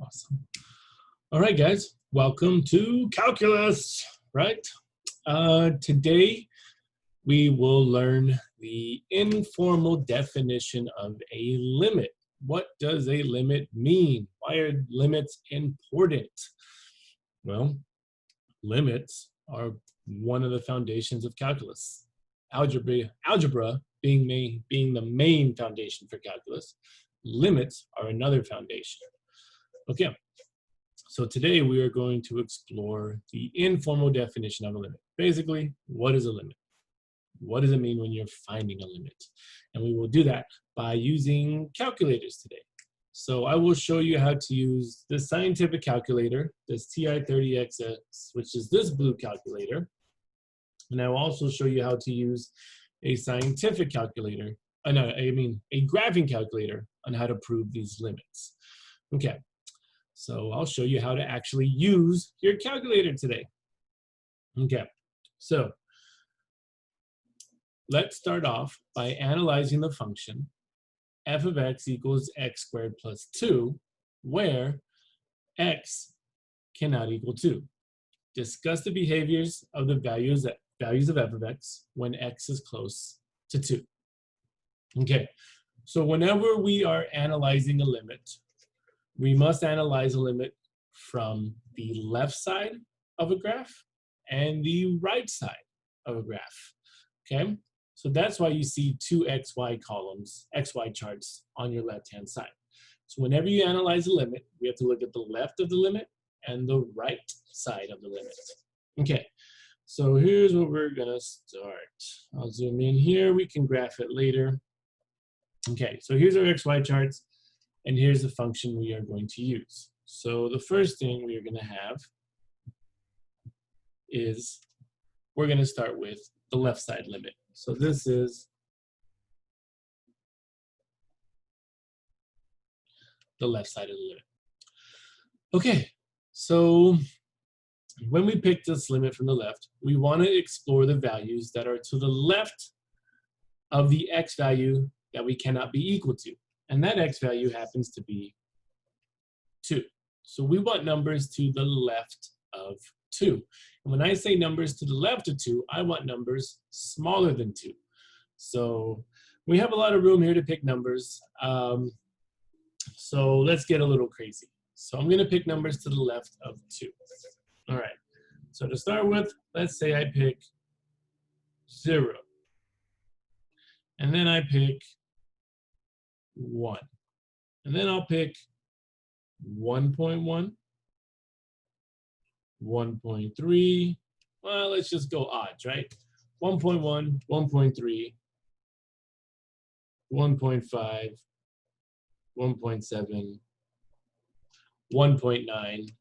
Awesome. All right, guys, welcome to calculus, right? Today, we will learn the informal definition of a limit. What does a limit mean? Why are limits important? Well, limits are one of the foundations of calculus. Algebra being the main foundation for calculus, limits are another foundation. Okay, so today we are going to explore the informal definition of a limit. Basically, what is a limit? What does it mean when you're finding a limit? And we will do that by using calculators today. So I will show you how to use the scientific calculator, this TI-30XX, which is this blue calculator. And I will also show you how to use a scientific calculator, a graphing calculator on how to prove these limits. Okay, so I'll show you how to actually use your calculator today. Okay, so let's start off by analyzing the function f of x equals x squared plus 2, where x cannot equal 2. Discuss the behaviors of the values of f of x when x is close to 2. Okay, so whenever we are analyzing a limit, we must analyze a limit from the left side of a graph and the right side of a graph. Okay, so that's why you see two xy columns, xy charts on your left-hand side. So whenever you analyze a limit, we have to look at the left of the limit and the right side of the limit. Okay, so here's what we're gonna start. I'll zoom in here, we can graph it later. Okay, so here's our xy charts, and here's the function we are going to use. So the first thing we are gonna have is we're gonna start with the left side limit. So this is the left side of the limit. Okay, so when we pick this limit from the left, we want to explore the values that are to the left of the x value that we cannot be equal to. And that x value happens to be 2. So we want numbers to the left of 2. And when I say numbers to the left of 2, I want numbers smaller than 2. So we have a lot of room here to pick numbers. So let's get a little crazy. So I'm going to pick numbers to the left of 2. All right. So to start with, let's say I pick 0. And then I pick 1. And then I'll pick 1.1. 1.3, well, let's just go odds, right? 1.1, 1.3, 1.5, 1.7, 1.9,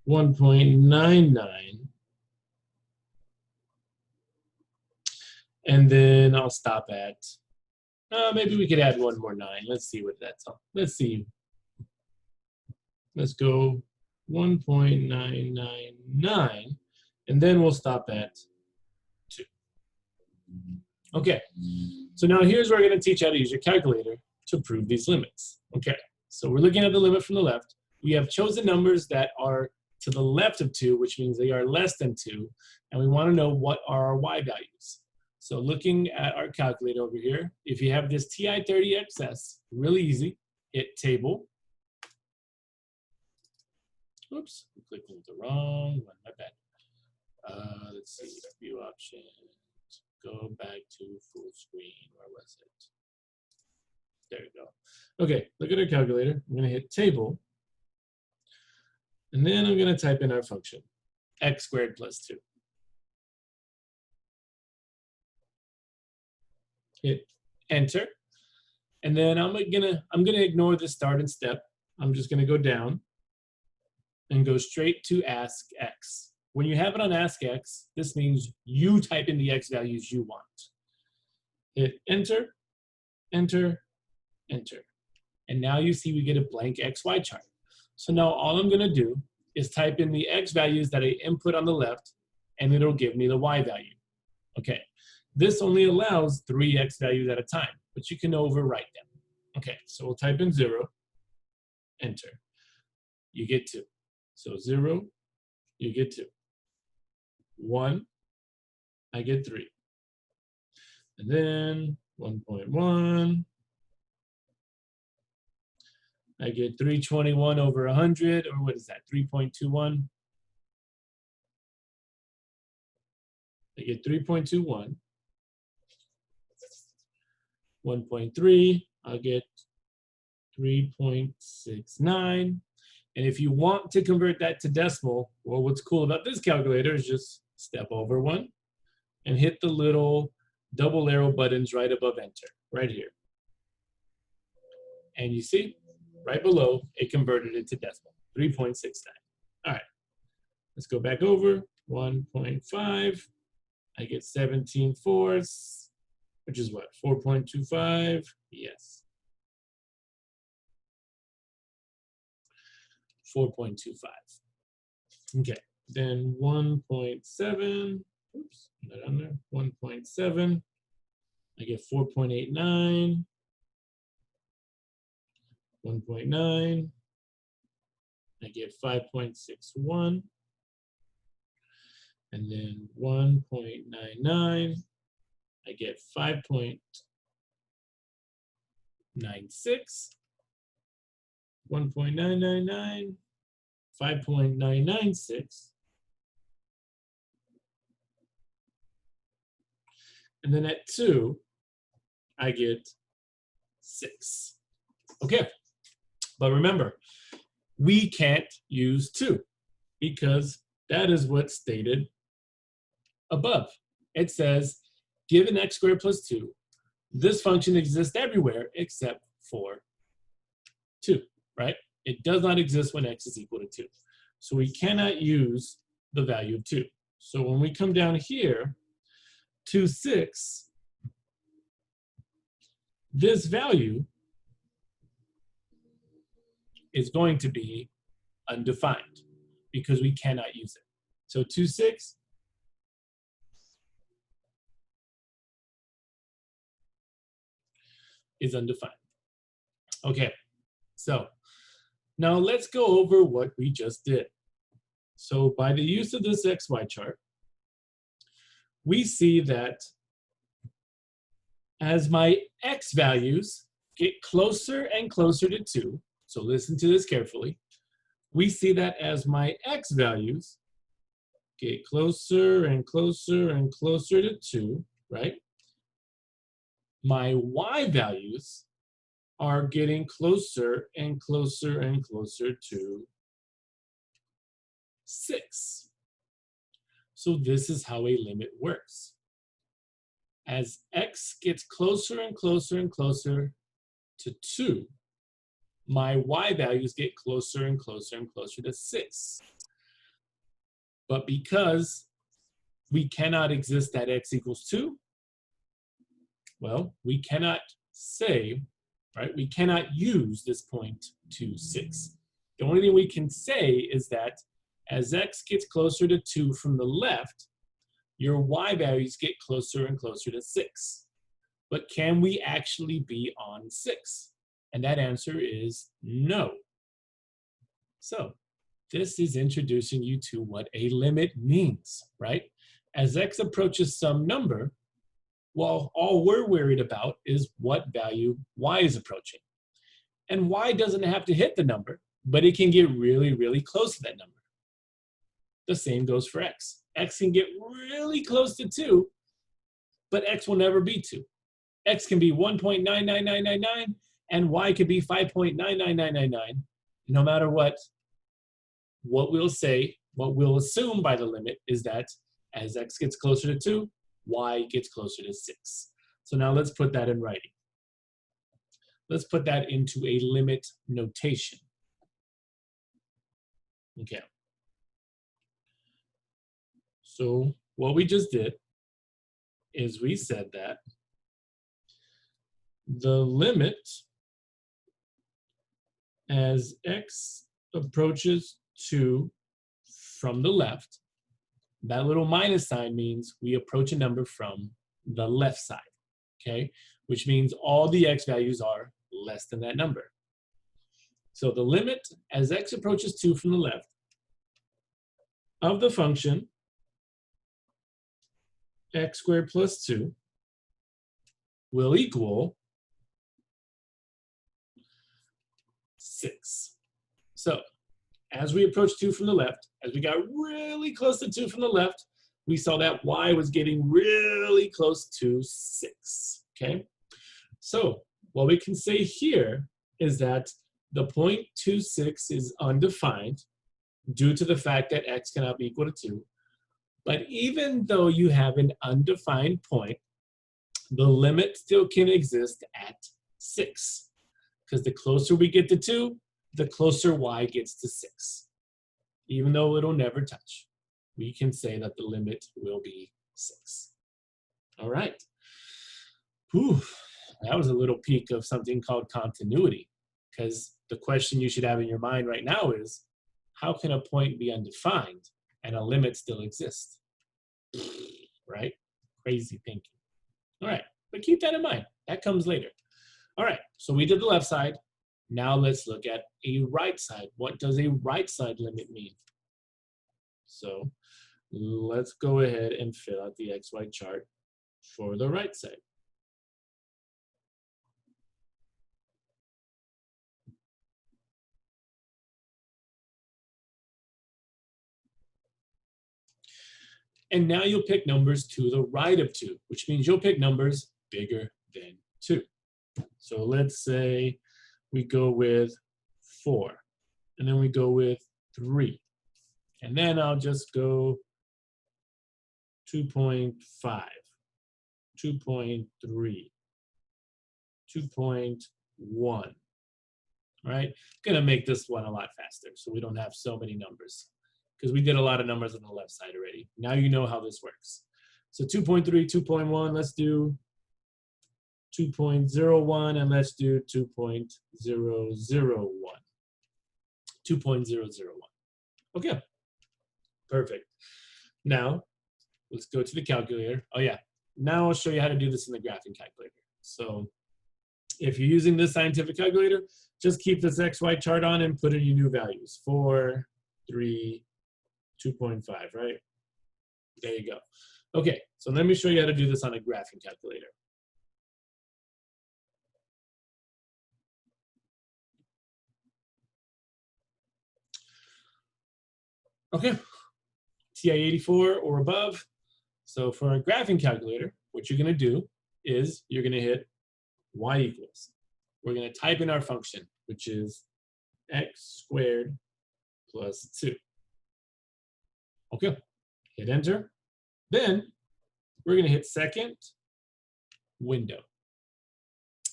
1.99, and then I'll stop at, maybe we could add one more 9. Let's see what that's on. Let's see. Let's go 1.999, and then we'll stop at 2. Okay, so now here's where we're going to teach how to use your calculator to prove these limits. Okay, so we're looking at the limit from the left. We have chosen numbers that are to the left of 2, which means they are less than 2, and we want to know what are our y values. So looking at our calculator over here, if you have this TI-30XX, really easy, hit table. Oops, I clicked on the wrong one, my bad. Let's see, view options, go back to full screen, where was it? There we go. Okay, look at our calculator. I'm gonna hit table, and then I'm gonna type in our function, x squared plus 2. Hit enter, and then I'm gonna ignore the start and step. I'm just gonna go down and go straight to ask x. When you have it on ask x, this means you type in the x values you want. Hit enter, enter, enter. And now you see we get a blank xy chart. So now all I'm gonna do is type in the x values that I input on the left, and it'll give me the y value. Okay, this only allows 3 x values at a time, but you can overwrite them. Okay, so we'll type in 0, enter. you get 2. So 0, you get 2. 1, I get 3. And then 1.1, I get 321 over 100, or what is that, 3.21? I get 3.21. 1.3, I'll get 3.69. And if you want to convert that to decimal, well, what's cool about this calculator is just step over 1 and hit the little double arrow buttons right above enter, right here. And you see, right below, it converted it to decimal, 3.69. All right, let's go back over, 1.5, I get 17/4, which is what, 4.25? Yes. 4.25. Okay, then 1.7, oops, not under, 1.7, I get 4.89, 1.9, I get 5.61, and then 1.99, I get 5.96, 1.999, 5.996, and then at 2, I get 6. Okay, but remember, we can't use 2 because that is what's stated above. It says, given x squared plus 2, this function exists everywhere except for 2, right? It does not exist when x is equal to 2. So we cannot use the value of 2. So when we come down here to 6, this value is going to be undefined because we cannot use it. So 2, 6, is undefined. Okay, so now let's go over what we just did. So by the use of this XY chart, we see that as my x values get closer and closer to 2, so listen to this carefully, we see that as my x values get closer and closer and closer to 2, right? My y values are getting closer and closer and closer to 6. So this is how a limit works. As x gets closer and closer and closer to 2, my y values get closer and closer and closer to 6. But because we cannot exist at x equals 2, well, we cannot say, right, we cannot use this point to 6. The only thing we can say is that as x gets closer to 2 from the left, your y values get closer and closer to 6. But can we actually be on 6? And that answer is no. So this is introducing you to what a limit means, right? As x approaches some number, well, all we're worried about is what value y is approaching. And y doesn't have to hit the number, but it can get really, really close to that number. The same goes for x. X can get really close to 2, but x will never be 2. X can be 1.99999, and y could be 5.99999. No matter what we'll say, what we'll assume by the limit is that as x gets closer to 2, y gets closer to 6. So now let's put that in writing. Let's put that into a limit notation. Okay. So what we just did is we said that the limit as x approaches 2 from the left, that little minus sign means we approach a number from the left side, okay? Which means all the x values are less than that number. So the limit as x approaches 2 from the left of the function x squared plus 2 will equal 6. So as we approach 2 from the left, as we got really close to 2 from the left, we saw that y was getting really close to 6, okay? So what we can say here is that the point 26 is undefined due to the fact that x cannot be equal to 2. But even though you have an undefined point, the limit still can exist at 6. Because the closer we get to 2, the closer y gets to 6. Even though it'll never touch, we can say that the limit will be 6. All right. Whew, that was a little peek of something called continuity. Because the question you should have in your mind right now is, how can a point be undefined and a limit still exist? Right? Crazy thinking. All right, but keep that in mind. That comes later. All right, so we did the left side. Now let's look at a right side. What does a right side limit mean? So let's go ahead and fill out the XY chart for the right side. And now you'll pick numbers to the right of 2, which means you'll pick numbers bigger than 2. So let's say we go with 4, and then we go with 3. And then I'll just go 2.5, 2.3, 2.1, right? Gonna make this one a lot faster so we don't have so many numbers, because we did a lot of numbers on the left side already. Now you know how this works. So 2.3, 2.1, let's do 2.01, and let's do 2.001. 2.001. Okay, perfect. Now, let's go to the calculator. Oh yeah, now I'll show you how to do this in the graphing calculator. So if you're using this scientific calculator, just keep this XY chart on and put in your new values. 4, 3, 2.5, right? There you go. Okay, so let me show you how to do this on a graphing calculator. Okay, TI 84 or above. So for a graphing calculator, what you're gonna do is you're gonna hit y equals. We're gonna type in our function, which is x squared plus 2. Okay, hit enter. Then we're gonna hit second window.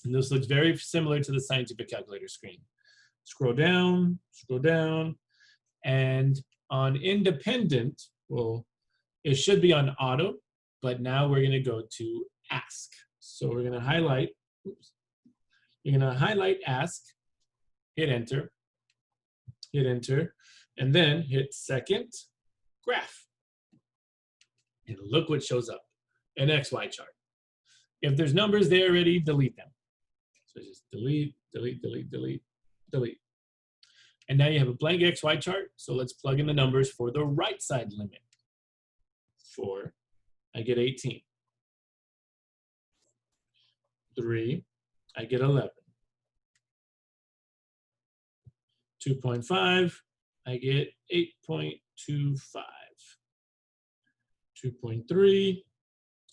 And this looks very similar to the scientific calculator screen. Scroll down, and on independent, well, it should be on auto, but now we're gonna go to ask. So we're gonna highlight, you're gonna highlight ask, hit enter, and then hit second graph. And look what shows up, an XY chart. If there's numbers there already, delete them. So just delete, delete, delete, delete, delete. And now you have a blank XY chart, so let's plug in the numbers for the right side limit. 4, I get 18. 3, I get 11. 2.5, I get 8.25. 2.3,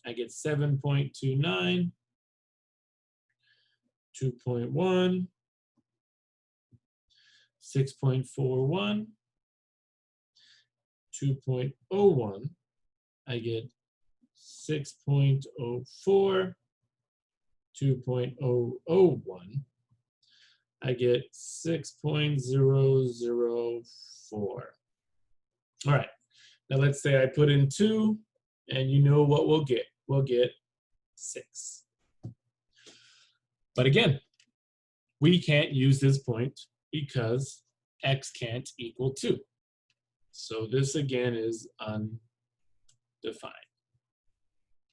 I get 7.29. 2.1, 6.41, 2.01, I get 6.04, 2.001, I get 6.004. All right, now let's say I put in 2, and you know what we'll get. We'll get 6. But again, we can't use this point because x can't equal 2. So this again is undefined.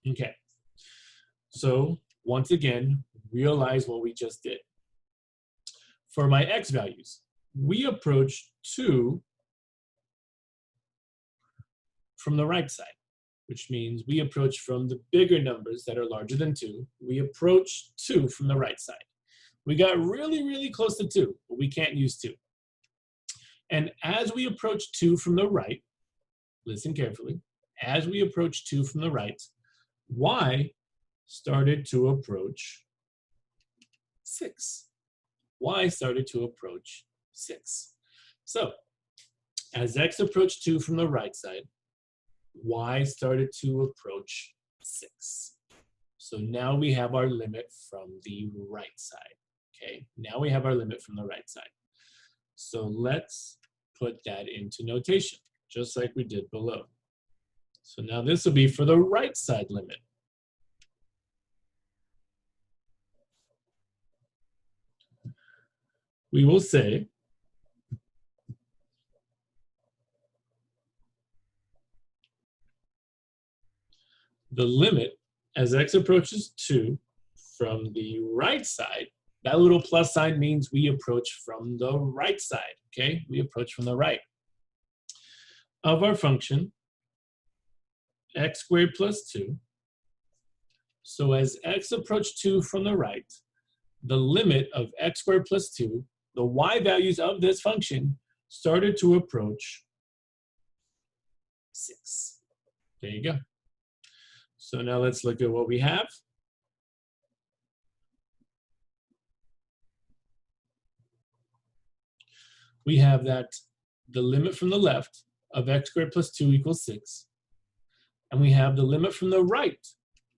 Okay, so once again, realize what we just did. For my x values, we approach 2 from the right side, which means we approach from the bigger numbers that are larger than 2. We approach 2 from the right side. We got really, really close to 2, but we can't use 2. And as we approach 2 from the right, listen carefully, as we approach 2 from the right, y started to approach 6. Y started to approach 6. So, as x approached 2 from the right side, y started to approach 6. So now we have our limit from the right side. Okay, now we have our limit from the right side. So let's put that into notation, just like we did below. So now this will be for the right side limit. We will say the limit as x approaches 2 from the right side, that little plus sign means we approach from the right side, okay? We approach from the right of our function, x squared plus 2. So as x approached 2 from the right, the limit of x squared plus 2, the y values of this function started to approach 6. There you go. So now let's look at what we have. We have that the limit from the left of x squared plus 2 equals 6. And we have the limit from the right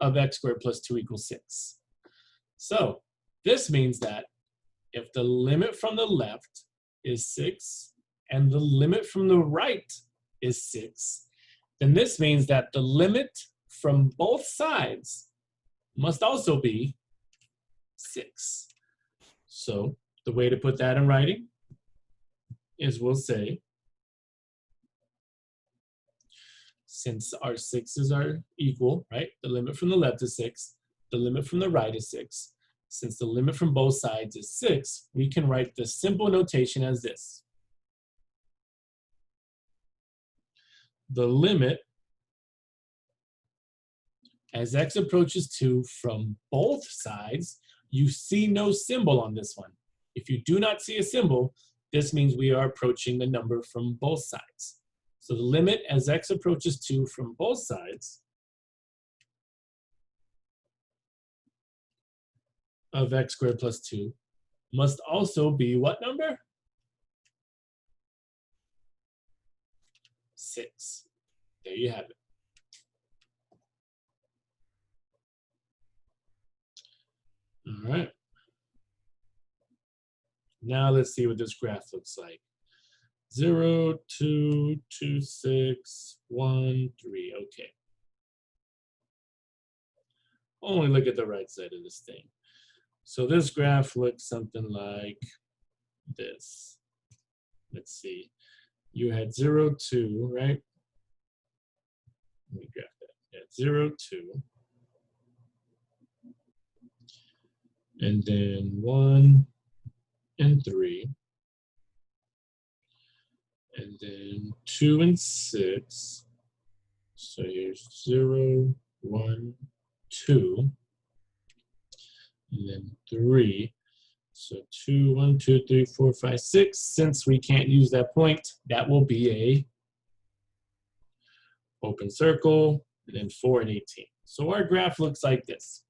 of x squared plus 2 equals 6. So this means that if the limit from the left is 6 and the limit from the right is 6, then this means that the limit from both sides must also be 6. So the way to put that in writing is we'll say, since our 6's are equal, right? The limit from the left is 6, the limit from the right is 6. Since the limit from both sides is 6, we can write the simple notation as this. The limit as x approaches 2 from both sides, you see no symbol on this one. If you do not see a symbol, this means we are approaching the number from both sides. So the limit as x approaches 2 from both sides of x squared plus 2 must also be what number? 6. There you have it. All right. Now let's see what this graph looks like. 0, 2, 2, 6, 1, 3. Okay. Only look at the right side of this thing. So this graph looks something like this. Let's see. You had 0, 2, right? Let me graph that. Yeah, 0, 2. And then 1 and 3. And then 2 and 6. So here's 0, 1, 2. And then 3. So 2, 1, 2, 3, 4, 5, 6. Since we can't use that point, that will be a open circle, and then 4 and 18. So our graph looks like this.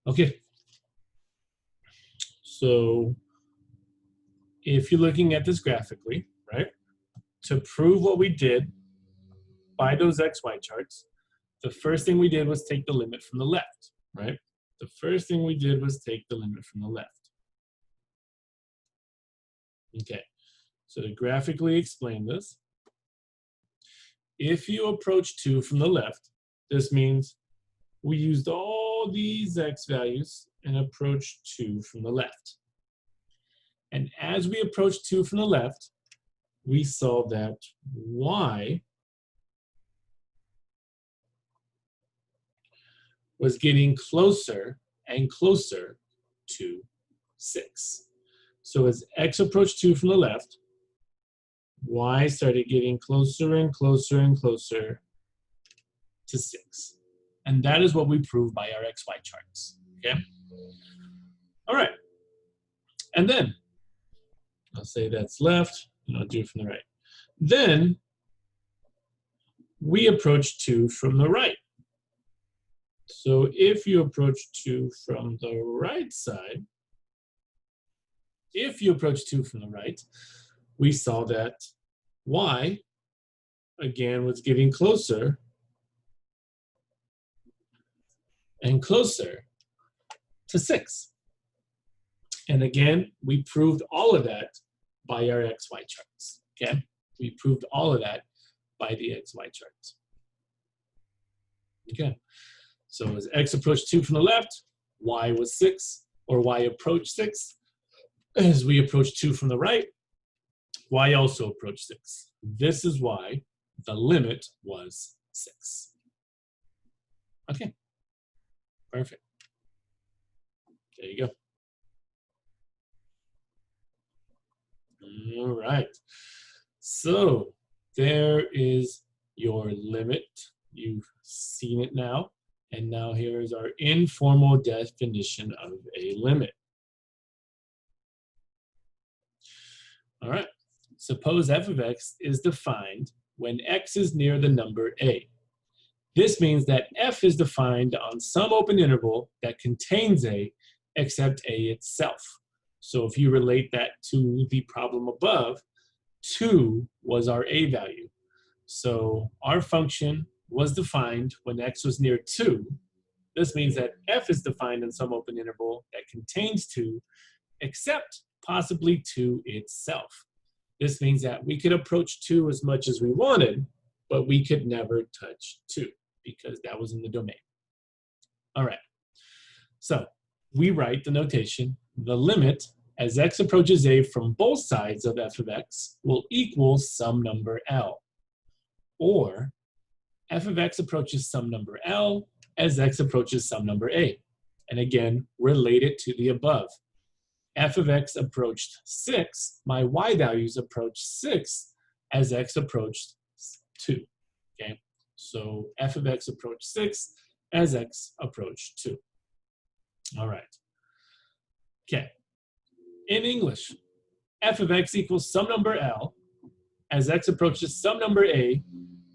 Okay. So if you're looking at this graphically, right, to prove what we did by those XY charts, the first thing we did was take the limit from the left, right? The first thing we did was take the limit from the left. Okay, so to graphically explain this, if you approach 2 from the left, this means we used all these x values and approached 2 from the left. And as we approached 2 from the left, we saw that y was getting closer and closer to 6. So as x approached 2 from the left, y started getting closer and closer and closer to 6. And that is what we proved by our xy charts, okay? All right, and then I'll say that's left, and I'll do it from the right. Then we approach 2 from the right. So if you approach 2 from the right side, we saw that y, again, was getting closer and closer to 6. And again, we proved all of that by our xy charts, okay? We proved all of that by the xy charts. Okay, so as x approached 2 from the left, y was 6, or y approached 6. As we approached 2 from the right, y also approached 6. This is why the limit was 6. Okay, perfect. There you go. All right, so there is your limit. You've seen it now. And now here is our informal definition of a limit. All right, suppose f of x is defined when x is near the number a. This means that f is defined on some open interval that contains a except a itself. So if you relate that to the problem above, 2 was our a value. So our function was defined when x was near 2. This means that f is defined in some open interval that contains 2, except possibly 2 itself. This means that we could approach 2 as much as we wanted, but we could never touch 2 because that was in the domain. All right, so we write the notation, the limit as x approaches a from both sides of f of x will equal some number L. Or f of x approaches some number L as x approaches some number a. And again, relate it to the above. F of x approached 6, my y values approached 6 as x approached 2. Okay, so f of x approached 6 as x approached 2. All right. Okay. In English, f of x equals some number L as x approaches some number a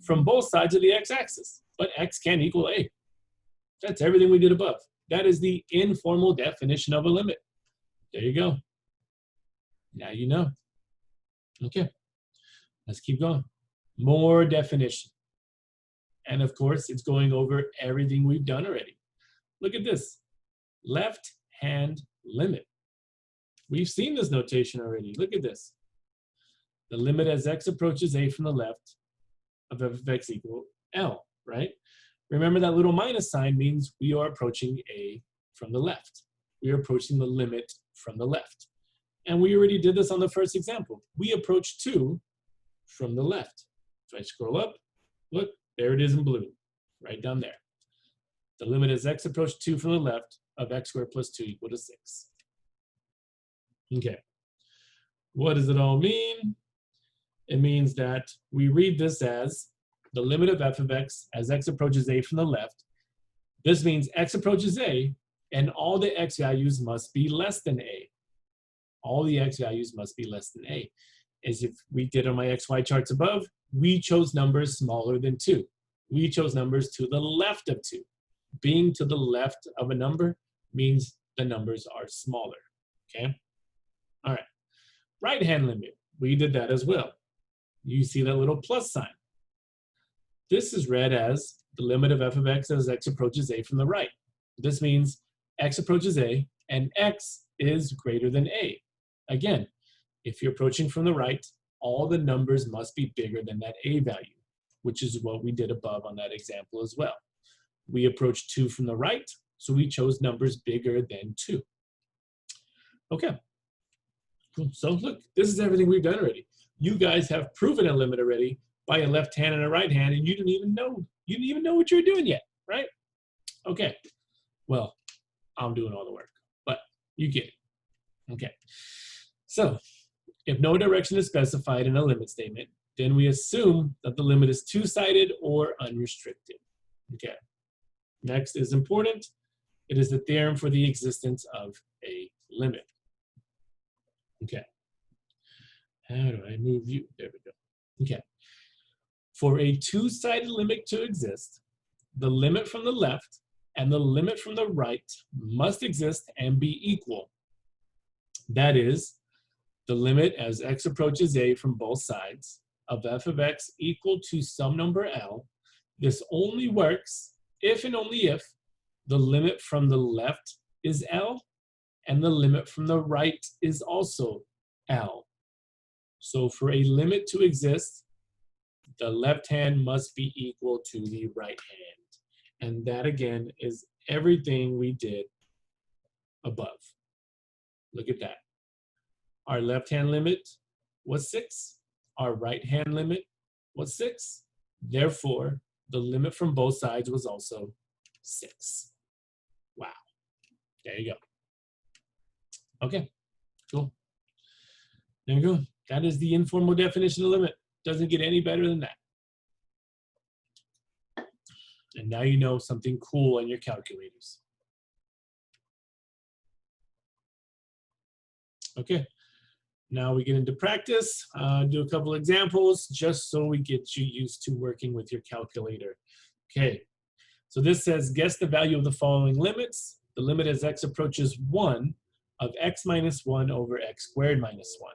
from both sides of the x-axis, but x can equal a. That's everything we did above. That is the informal definition of a limit. There you go. Now you know. Okay, let's keep going. More definition. And of course, it's going over everything we've done already. Look at this, left-hand limit. We've seen this notation already. Look at this. The limit as x approaches a from the left of f of x equal L, right? Remember that little minus sign means we are approaching a from the left. We are approaching the limit from the left. And we already did this on the first example. We approached 2 from the left. If I scroll up, look, there it is in blue, right down there. The limit as x approached 2 from the left of x squared plus 2 equal to 6. Okay, what does it all mean? It means that we read this as the limit of f of x as x approaches a from the left. This means x approaches a, and all the x values must be less than a. All the x values must be less than a. As if we did on my xy charts above, we chose numbers smaller than 2. We chose numbers to the left of 2. Being to the left of a number means the numbers are smaller, okay? All right, right-hand limit, we did that as well. You see that little plus sign. This is read as the limit of f of x as x approaches a from the right. This means x approaches a and x is greater than a. Again, if you're approaching from the right, all the numbers must be bigger than that a value, which is what we did above on that example as well. We approached 2 from the right, so we chose numbers bigger than 2. Okay, cool. So look, this is everything we've done already. You guys have proven a limit already by a left hand and a right hand, and you didn't even know what you were doing yet, right? Okay, Well, I'm doing all the work, but you get it. Okay. So if no direction is specified in a limit statement, then we assume that the limit is two-sided or unrestricted. Okay. Next is important. It is the theorem for the existence of a limit. Okay. How do I move you? There we go. Okay. For a two-sided limit to exist, the limit from the left and the limit from the right must exist and be equal. That is, the limit as x approaches a from both sides of f of x equal to some number L. This only works if and only if the limit from the left is L and the limit from the right is also L. So for a limit to exist, the left hand must be equal to the right hand. And that again is everything we did above. Look at that. Our left hand limit was 6. Our right hand limit was 6. Therefore, the limit from both sides was also 6. Wow. There you go. Okay, cool. There you go. That is the informal definition of limit. Doesn't get any better than that. And now you know something cool on your calculators. Okay, now we get into practice. Do a couple examples just so we get you used to working with your calculator. Okay, so this says guess the value of the following limits. The limit as x approaches 1 of x minus 1 over x squared minus 1.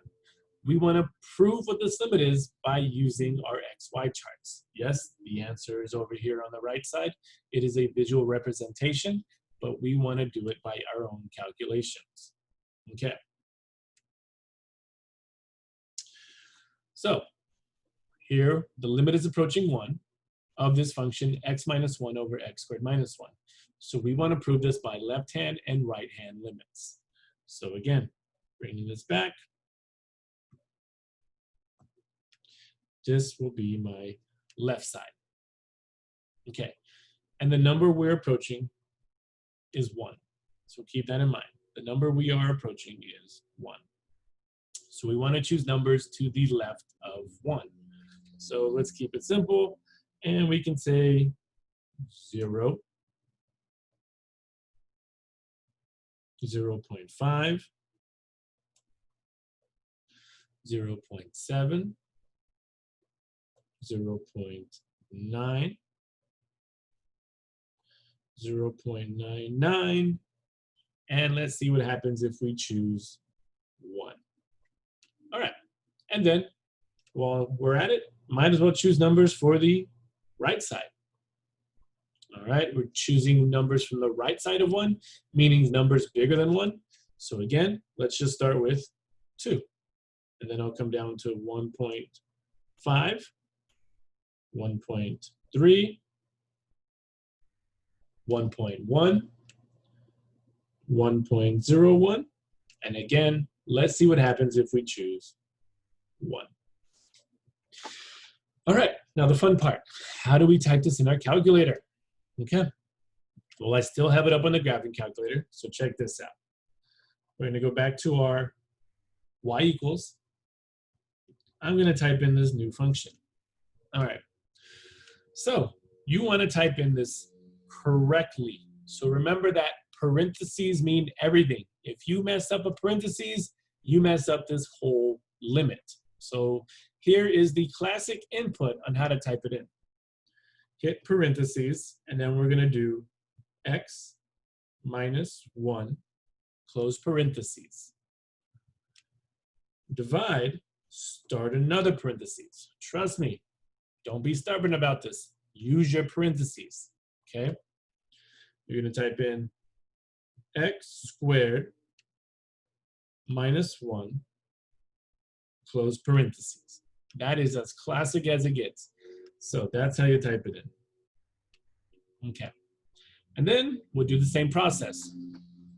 We want to prove what this limit is by using our XY charts. Yes, the answer is over here on the right side. It is a visual representation, but we want to do it by our own calculations. Okay. So here, the limit is approaching 1 of this function x minus 1 over x squared minus 1. So we want to prove this by left hand and right hand limits. So again, bringing this back. This will be my left side. Okay, and the number we're approaching is 1. So keep that in mind. The number we are approaching is 1. So we want to choose numbers to the left of 1. So let's keep it simple, and we can say 0, 0.5, 0.7, 0.9, 0.99, and let's see what happens if we choose 1. All right, and then while we're at it, might as well choose numbers for the right side. All right, we're choosing numbers from the right side of 1, meaning numbers bigger than 1. So again, let's just start with 2, and then I'll come down to 1.5, 1.3, 1.1, 1.01, and again, let's see what happens if we choose 1. All right, now the fun part. How do we type this in our calculator? Okay, well, I still have it up on the graphing calculator, so check this out. We're going to go back to our y equals. I'm going to type in this new function. All right, so you want to type in this correctly. So remember that parentheses mean everything. If you mess up a parentheses, you mess up this whole limit. So here is the classic input on how to type it in. Hit parentheses, and then we're going to do x minus 1, close parentheses. Divide, start another parentheses. Trust me, don't be stubborn about this. Use your parentheses, okay? You're going to type in x squared minus 1, close parentheses. That is as classic as it gets. So that's how you type it in. Okay. And then we'll do the same process.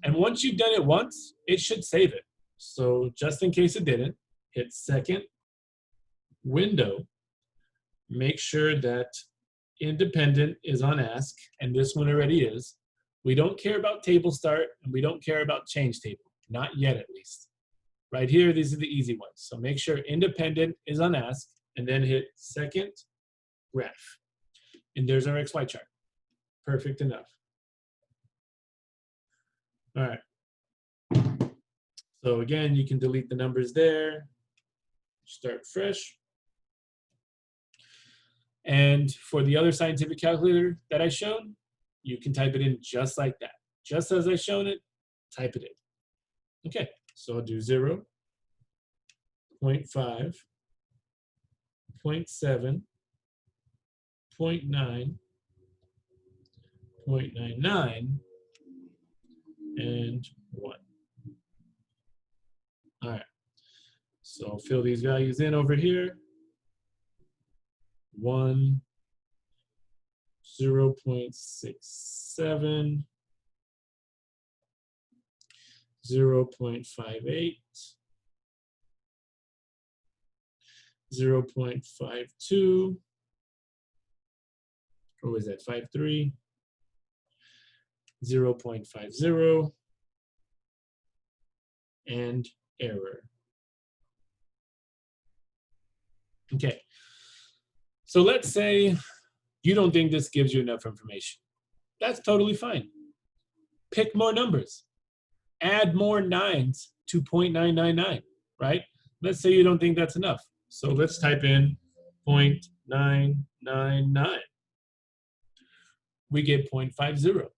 And once you've done it once, it should save it. So just in case it didn't, hit second, window, make sure that independent is on ask, and this one already is. We don't care about table start, and we don't care about change table. Not yet, at least. Right here, these are the easy ones. So make sure independent is unasked, and then hit second graph. And there's our XY chart. Perfect enough. All right. So again, you can delete the numbers there. Start fresh. And for the other scientific calculator that I showed, you can type it in just like that. Just as I shown it, type it in. Okay, so I'll do 0, 0.5, 0.7, 0.9, 0.99, and 1. All right, so I'll fill these values in over here. 1, 0.67, 0.58, 0.52, or was that 53? 0.50, and error. Okay, so let's say you don't think this gives you enough information. That's totally fine. Pick more numbers. Add more 9s to 0.999, right? Let's say you don't think that's enough. So let's type in 0.999. We get 0.50.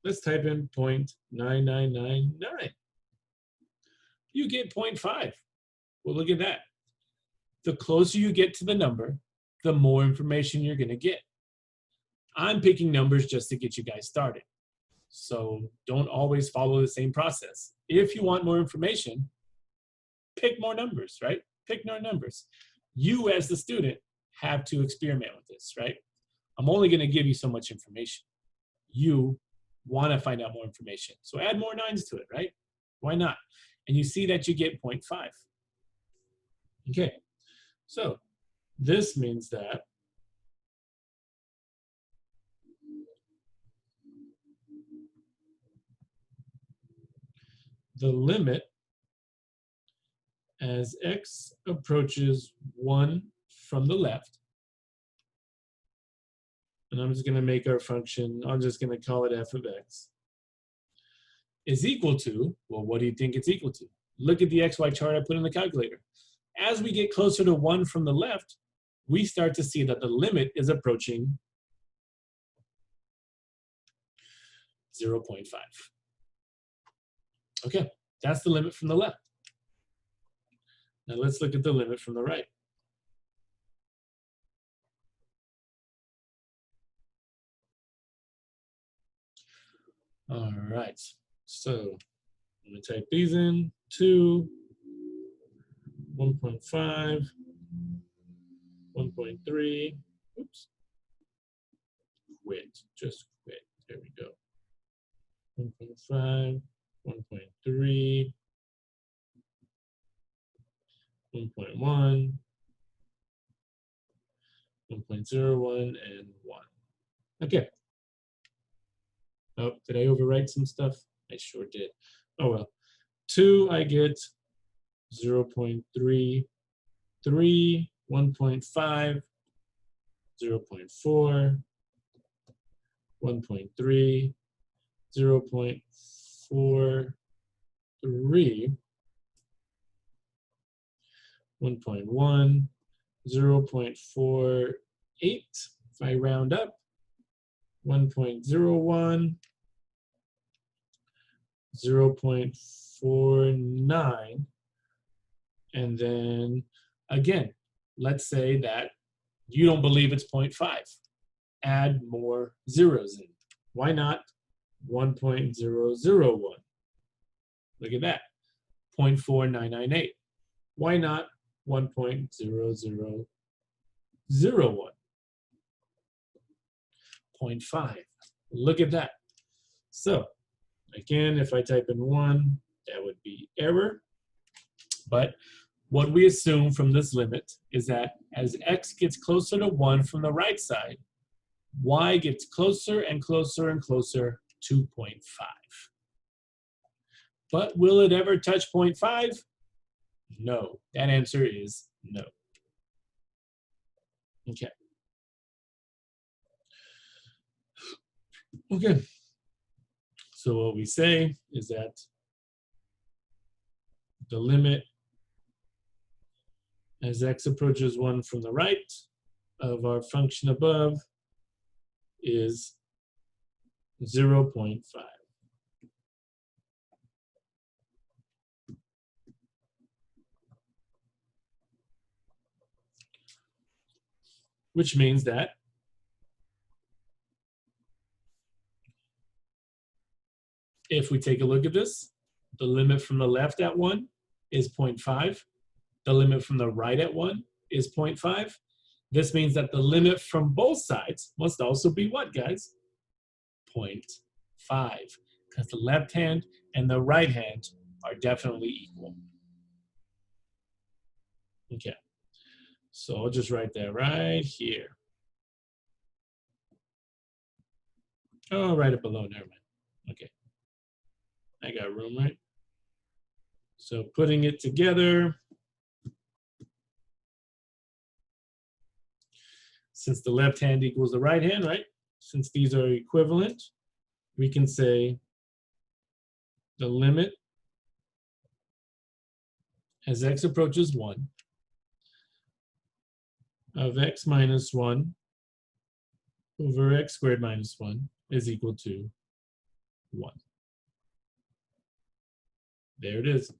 Let's type in 0.9999. You get 0.5. Well, look at that. The closer you get to the number, the more information you're going to get. I'm picking numbers just to get you guys started. So don't always follow the same process. If you want more information, pick more numbers, right? Pick more numbers. You as the student have to experiment with this, right? I'm only going to give you so much information. You want to find out more information. So add more 9s to it, right? Why not? And you see that you get 0.5. Okay, so this means that the limit as x approaches 1 from the left, and I'm just going to make our function, I'm just going to call it f of x, is equal to, well, what do you think it's equal to? Look at the XY chart I put in the calculator. As we get closer to 1 from the left, we start to see that the limit is approaching 0.5. Okay, that's the limit from the left. Now let's look at the limit from the right. All right, so I'm going to type these in. 2, 1.5, 1.3, oops, quit, just quit, there we go. 1.5, 1.3, 1.1, 1.01, and 1. Okay. Oh, did I overwrite some stuff? I sure did. Oh well. 2, I get 0.33, 1.5, 0.4, 1.3, 0.43, 1.1, 0.48, if I round up, 1.01, 0.49, and then again, let's say that you don't believe it's 0.5. Add more zeros in. Why not 1.001? Look at that, 0.4998. Why not 1.0001? 0.5. Look at that. So again, if I type in 1, that would be error. But what we assume from this limit is that as x gets closer to 1 from the right side, y gets closer and closer and closer to 0.5. But will it ever touch 0.5? No. That answer is no. Okay. Okay. So what we say is that the limit as x approaches 1 from the right of our function above is 0.5. Which means that if we take a look at this, the limit from the left at 1 is 0.5. The limit from the right at 1 is 0.5. This means that the limit from both sides must also be what, guys? 0.5. Because the left hand and the right hand are definitely equal. Okay. So I'll just write that right here. Oh, I'll write it below, never mind. Okay. I got room, right? So putting it together, since the left hand equals the right hand, right? Since these are equivalent, we can say the limit as x approaches 1 of x minus 1 over x squared minus 1 is equal to 1. There it is.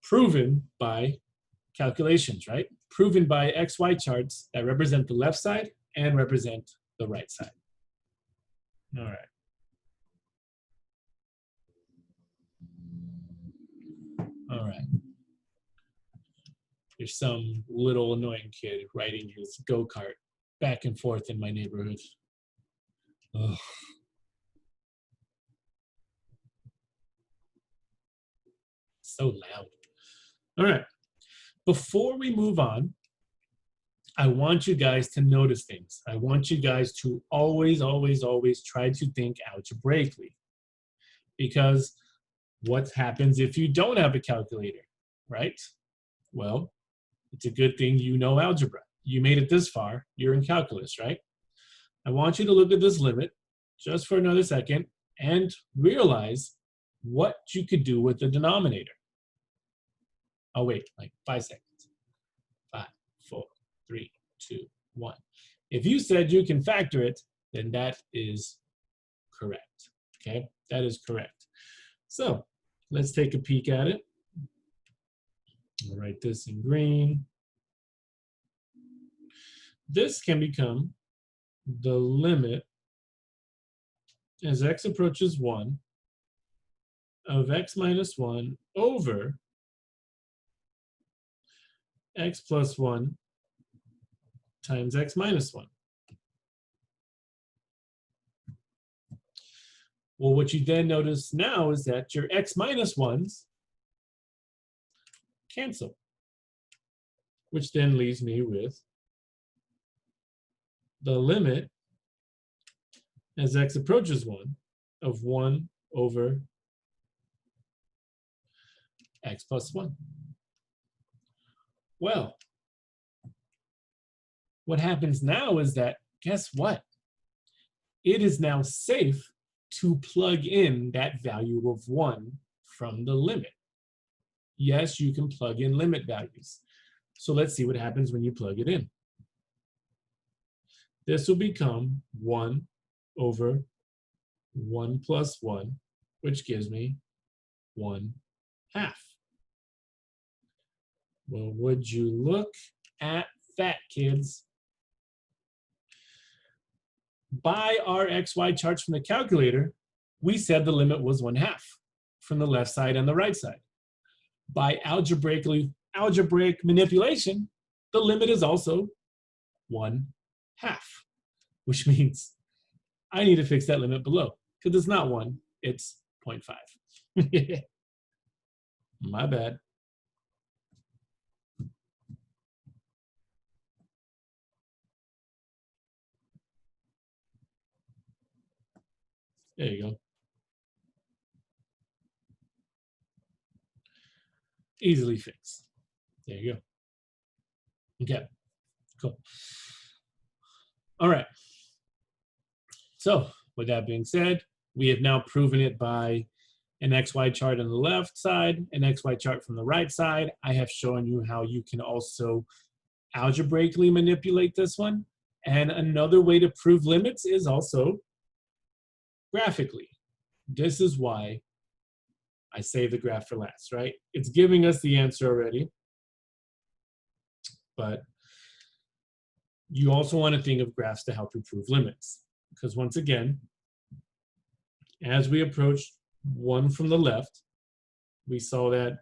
Proven by calculations, right? Proven by XY charts that represent the left side and represent the right side. All right. All right. There's some little annoying kid riding his go-kart back and forth in my neighborhood. Ugh. So loud. All right. Before we move on, I want you guys to notice things. I want you guys to always, always, always try to think algebraically. Because what happens if you don't have a calculator, right? Well, it's a good thing you know algebra. You made it this far, you're in calculus, right? I want you to look at this limit just for another second and realize what you could do with the denominator. Oh, wait, like 5 seconds. 5, 4, 3, 2, 1. If you said you can factor it, then that is correct, okay? That is correct. So let's take a peek at it. I'll write this in green. This can become the limit as x approaches 1 of x minus 1 over x plus 1 times x minus 1. Well, what you then notice now is that your x minus 1s cancel, which then leaves me with the limit as x approaches 1 of 1 over x plus 1. Well, what happens now is that, guess what? It is now safe to plug in that value of 1 from the limit. Yes, you can plug in limit values. So let's see what happens when you plug it in. This will become 1 over 1 plus 1, which gives me 1/2. Well, would you look at that, kids? By our XY charts from the calculator, we said the limit was 1/2 from the left side and the right side. By algebraic manipulation, the limit is also 1/2, which means I need to fix that limit below because it's not 1, it's 0.5. My bad. There you go. Easily fixed. There you go. Okay, cool. All right. So with that being said, we have now proven it by an XY chart on the left side, an XY chart from the right side. I have shown you how you can also algebraically manipulate this one. And another way to prove limits is also graphically. This is why I save the graph for last, right? It's giving us the answer already, but you also want to think of graphs to help you prove limits. Because once again, as we approached 1 from the left, we saw that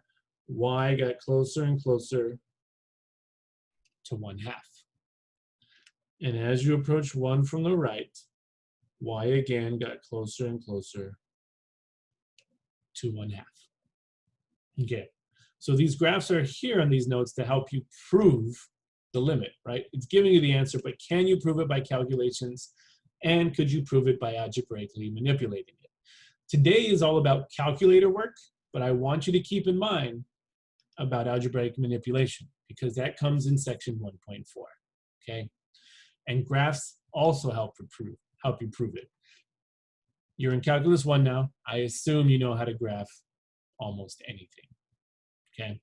y got closer and closer to 1/2. And as you approach 1 from the right, y again got closer and closer to 1/2. Okay, so these graphs are here on these notes to help you prove the limit, right? It's giving you the answer, but can you prove it by calculations? And could you prove it by algebraically manipulating it? Today is all about calculator work, but I want you to keep in mind about algebraic manipulation because that comes in section 1.4, okay? And graphs also help you prove it. You're in Calculus 1 now. I assume you know how to graph almost anything, okay?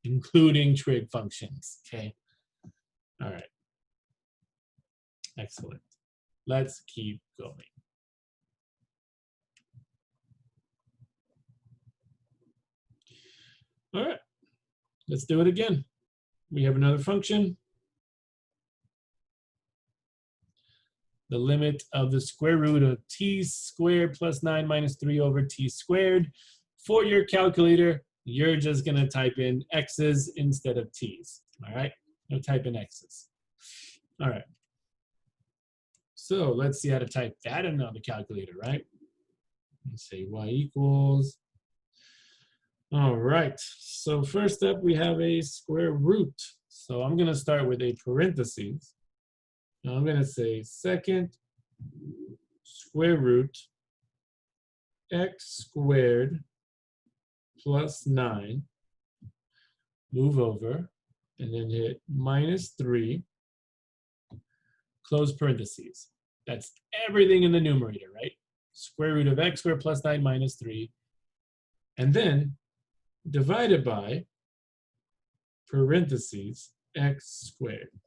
Including trig functions, okay? All right. Excellent. Let's keep going. All right, let's do it again. We have another function. The limit of the square root of t squared plus 9 minus 3 over t squared. For your calculator, you're just going to type in x's instead of t's. All right, no type in x's. All right. So let's see how to type that in on the calculator, right? Let's say y equals. All right, so first up we have a square root. So I'm gonna start with a parentheses. Now I'm gonna say second square root x squared plus 9, move over, and then hit minus 3, close parentheses. That's everything in the numerator, right? Square root of x squared plus 9 minus 3. And then divided by parentheses x squared.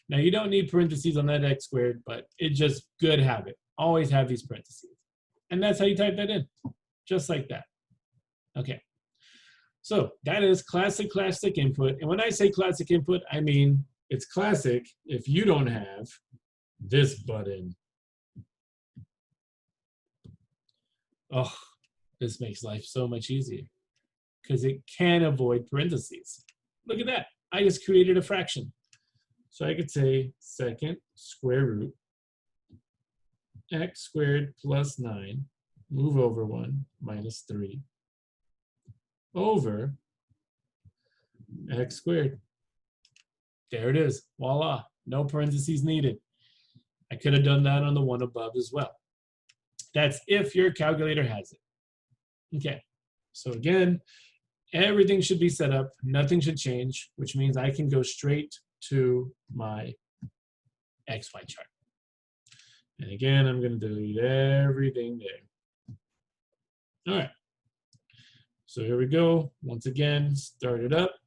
Now you don't need parentheses on that x squared, but it's just good habit. Always have these parentheses. And that's how you type that in, just like that. Okay, so that is classic input. And when I say classic input, I mean it's classic if you don't have this button. Oh, this makes life so much easier because it can avoid parentheses. Look at that. I just created a fraction. So I could say second square root x squared plus 9, move over 1, minus 3, over x squared. There it is. Voila. No parentheses needed. I could have done that on the one above as well. That's if your calculator has it. Okay. So again, everything should be set up. Nothing should change, which means I can go straight to my XY chart. And again, I'm going to delete everything there. All right. So here we go. Once again, start it up.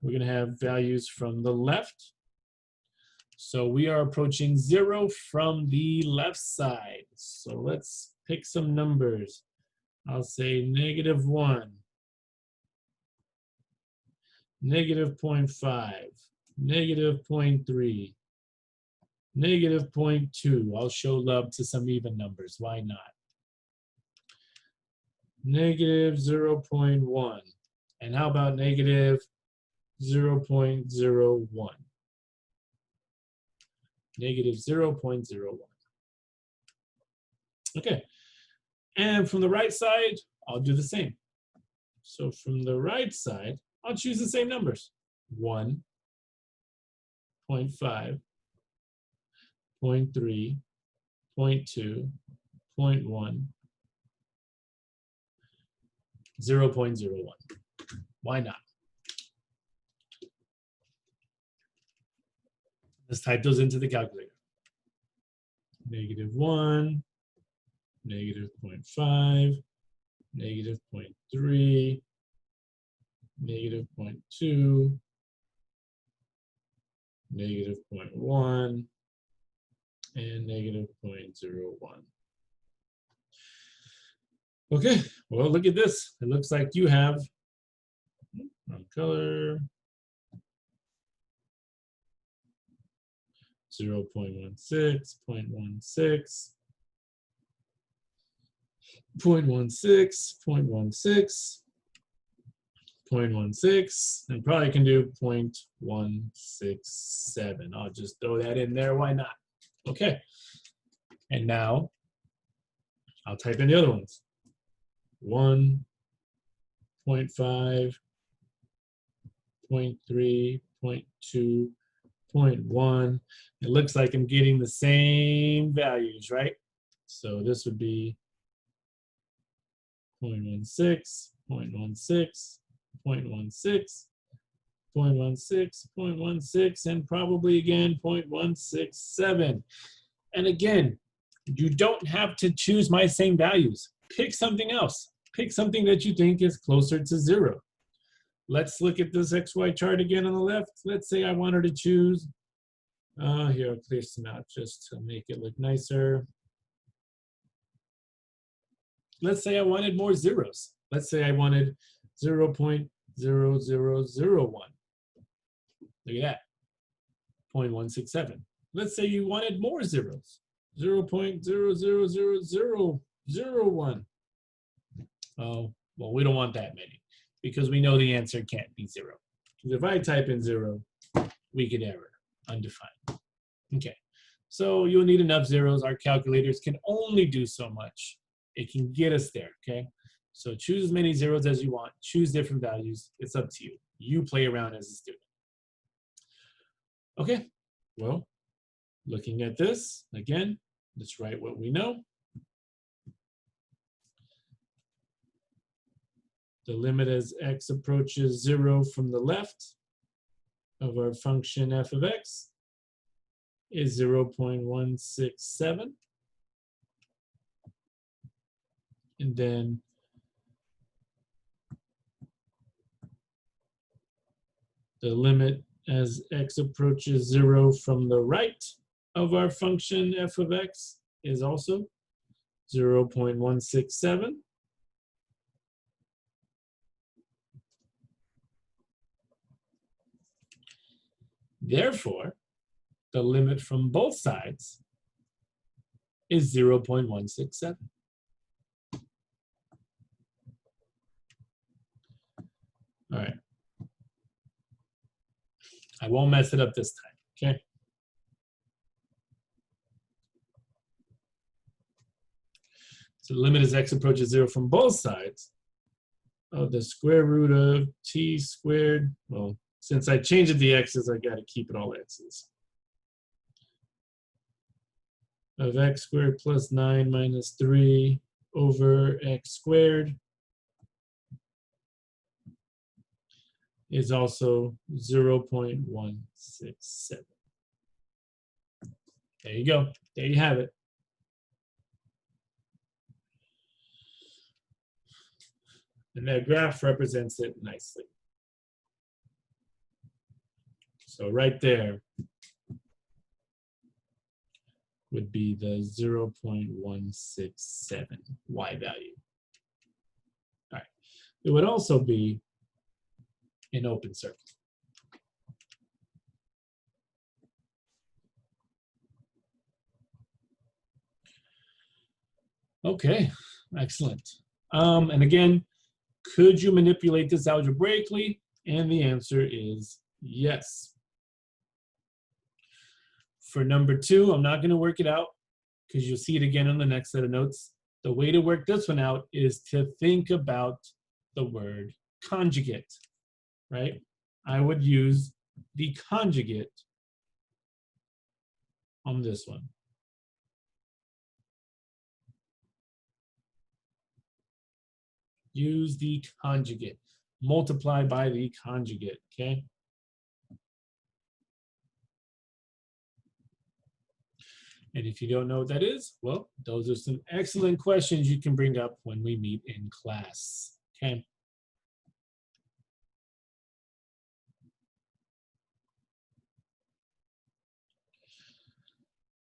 We're going to have values from the left. So we are approaching 0 from the left side. So let's pick some numbers. I'll say -1, -0.5, -0.3, -0.2. I'll show love to some even numbers. Why not? -0.1. And how about -0.01? -0.01. Okay. And from the right side, I'll do the same. So from the right side, I'll choose the same numbers. 1, 0.5, 0.3, 0.2, 0.1, 0.01. Why not? Let's type those into the calculator. -1, -0.5, -0.3, -0.2, -0.1, and -0.01. Okay, well, look at this. It looks like you have wrong color. 0.16, 0.16, 0.16, 0.16, 0.16, and probably can do 0.167. I'll just throw that in there. Why not? Okay. And now I'll type in the other ones. 1, 0.5, 0.3, 0.2, 0.1. It looks like I'm getting the same values, right? So this would be 0.16, 0.16, 0.16, 0.16, 0.16, and probably again 0.167. And again, you don't have to choose my same values. Pick something else. Pick something that you think is closer to 0. Let's look at this XY chart again on the left. Let's say I wanted to choose, here, I'll clear some out just to make it look nicer. Let's say I wanted more zeros. Let's say I wanted 0.0001. Look at that, 0.167. Let's say you wanted more zeros, 0.000001. Oh, well, we don't want that many because we know the answer can't be 0. Because if I type in 0, we get error, undefined. Okay, so you'll need enough zeros. Our calculators can only do so much. It can get us there, okay? So choose as many zeros as you want. Choose different values. It's up to you. You play around as a student. Okay, well, looking at this, again, let's write what we know. The limit as x approaches 0 from the left of our function f of x is 0.167. And then the limit as x approaches 0 from the right of our function f of x is also 0.167. Therefore, the limit from both sides is 0.167. All right. I won't mess it up this time, okay? So the limit as x approaches 0 from both sides of the square root of t squared. Well, since I changed the x's, I got to keep it all x's. Of x squared plus 9 minus 3 over x squared is also 0.167. There you go. There you have it. And that graph represents it nicely. So right there would be the 0.167 y value. All right. It would also be an open circle. Okay, excellent. And again, could you manipulate this algebraically? And the answer is yes. For number 2, I'm not going to work it out because you'll see it again on the next set of notes. The way to work this one out is to think about the word conjugate, right? I would use the conjugate on this one. use the conjugate. Multiply by the conjugate, okay? And if you don't know what that is, well, those are some excellent questions you can bring up when we meet in class, okay?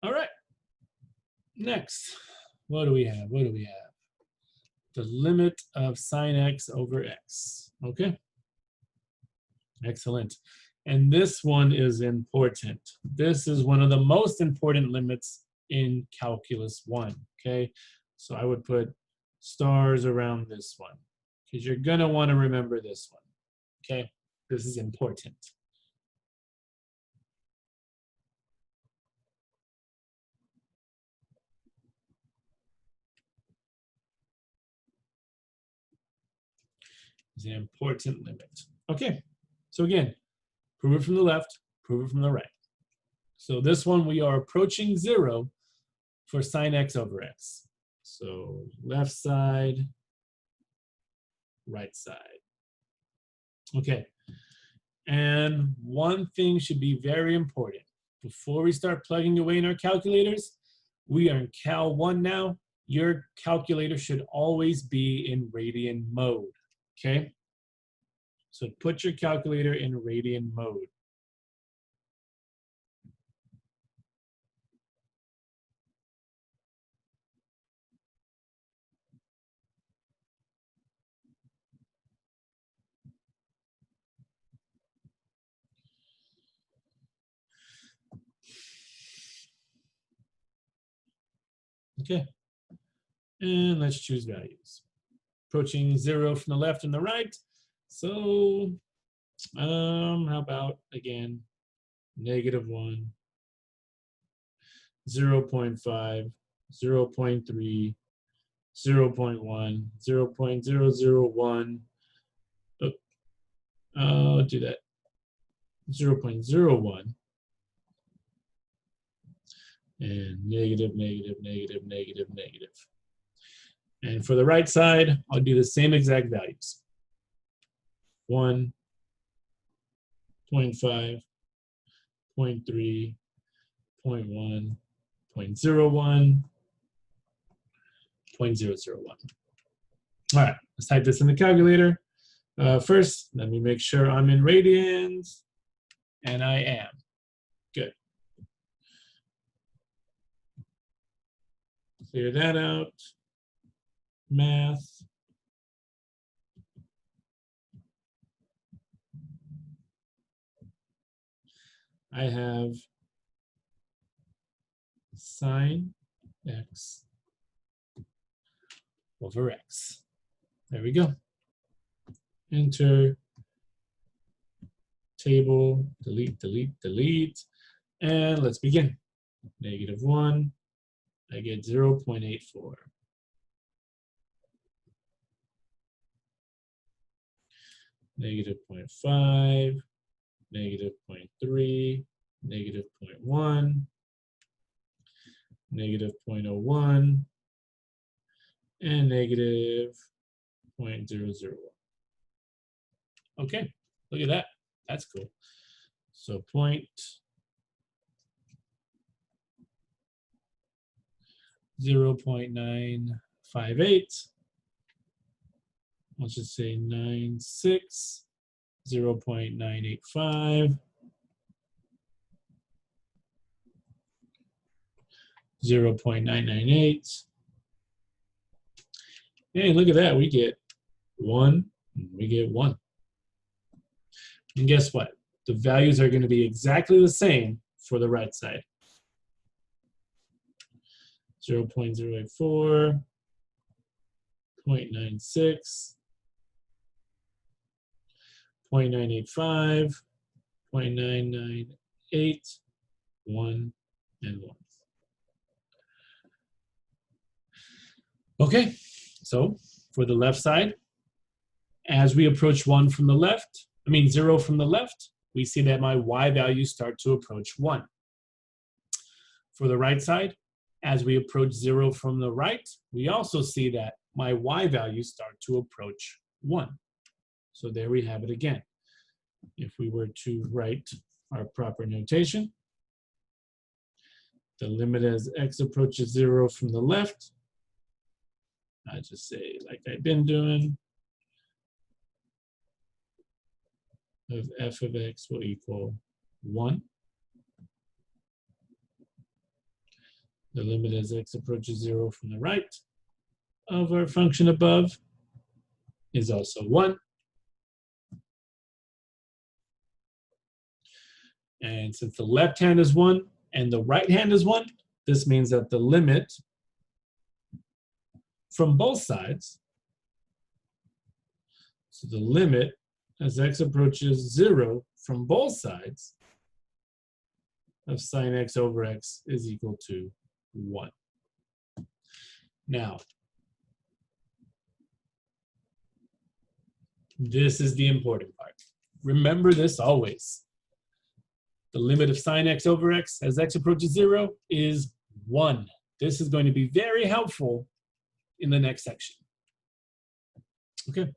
All right, next, what do we have? What do we have? The limit of sine x over x, okay? Excellent. And this one is important. This is one of the most important limits in Calculus 1, okay? So I would put stars around this one because you're gonna wanna remember this one, okay? This is important. It's an important limit. Okay, so again, prove it from the left, prove it from the right. So this one, we are approaching 0 for sine x over x. So left side, right side. Okay, and one thing should be very important. Before we start plugging away in our calculators, we are in Cal 1 now. Your calculator should always be in radian mode, okay? So put your calculator in radian mode. Okay, and let's choose values. Approaching 0 from the left and the right. So how about, again, -1, 0.5, 0.3, 0.1, 0.001. I'll do that. 0.01. And negative, negative, negative, negative, negative. And for the right side, I'll do the same exact values. 1, 0.5, 0.3, 0.1, 0.01, 0.001. All right, let's type this in the calculator. First, let me make sure I'm in radians, and I am. Good. Clear that out. Math. I have sine x over x. There we go. Enter, table, delete, delete, delete, and let's begin. -1, I get 0.84. -0.5, -0.3, -0.1, -0.01, and -0.001. Okay, look at that. That's cool. So 0.958. Let's just say 96, 0.985, 0.998. Hey, look at that. We get 1, we get 1. And guess what? The values are going to be exactly the same for the right side. 0.084, 0.96, 0.985, 0.998, 1, and 1. Okay, so for the left side, as we approach 1 from the left, 0 from the left, we see that my y values start to approach 1. For the right side, as we approach 0 from the right, we also see that my y values start to approach 1. So there we have it again. If we were to write our proper notation, the limit as x approaches 0 from the left, I just say, like I've been doing, of f of x will equal 1. The limit as x approaches 0 from the right of our function above is also 1. And since the left hand is 1 and the right hand is 1, this means that the limit from both sides, so the limit as x approaches 0 from both sides of sine x over x is equal to 1. Now, this is the important part. Remember this always. The limit of sine x over x as x approaches 0 is 1. This is going to be very helpful in the next section. Okay.